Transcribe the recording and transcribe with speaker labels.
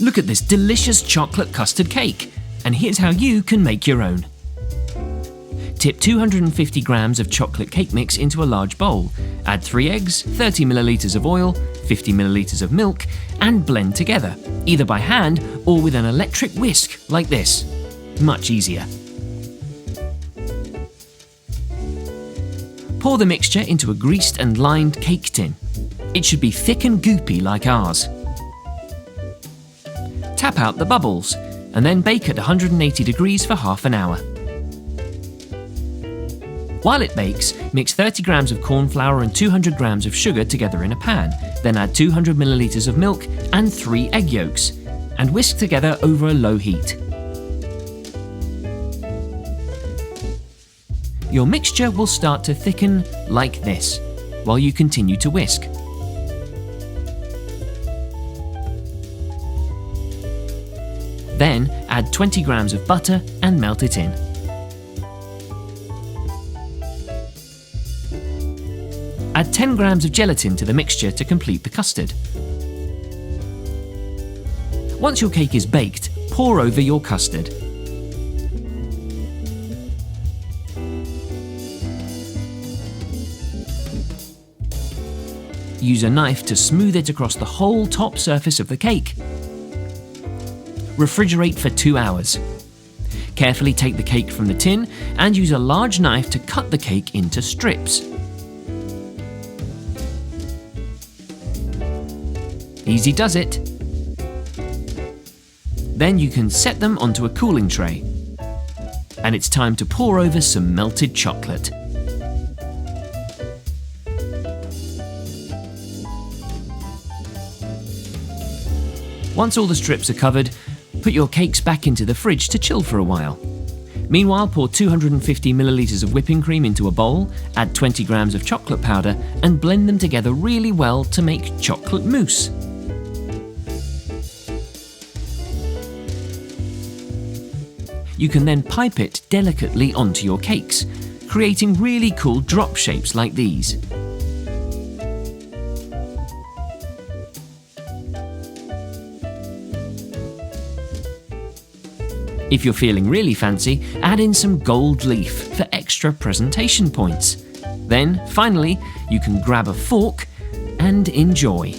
Speaker 1: Look at this delicious chocolate custard cake, and here's how you can make your own. Tip 250 grams of chocolate cake mix into a large bowl. Add 3 eggs, 30 milliliters of oil, 50 milliliters of milk, and blend together, either by hand or with an electric whisk like this. Much easier. Pour the mixture into a greased and lined cake tin. It should be thick and goopy like ours. Tap out the bubbles and then bake at 180 degrees for half an hour. While it bakes, mix 30 grams of corn flour and 200 grams of sugar together in a pan, then add 200 milliliters of milk and 3 egg yolks, and whisk together over a low heat. Your mixture will start to thicken like this, while you continue to whisk. Then add 20 grams of butter and melt it in. Add 10 grams of gelatin to the mixture to complete the custard. Once your cake is baked, pour over your custard. Use a knife to smooth it across the whole top surface of the cake. Refrigerate for 2 hours. Carefully take the cake from the tin and use a large knife to cut the cake into strips. Easy does it. Then you can set them onto a cooling tray. And it's time to pour over some melted chocolate. Once all the strips are covered, put your cakes back into the fridge to chill for a while. Meanwhile, pour 250 milliliters of whipping cream into a bowl, add 20 grams of chocolate powder, and blend them together really well to make chocolate mousse. You can then pipe it delicately onto your cakes, creating really cool drop shapes like these. If you're feeling really fancy, add in some gold leaf for extra presentation points. Then, finally, you can grab a fork and enjoy.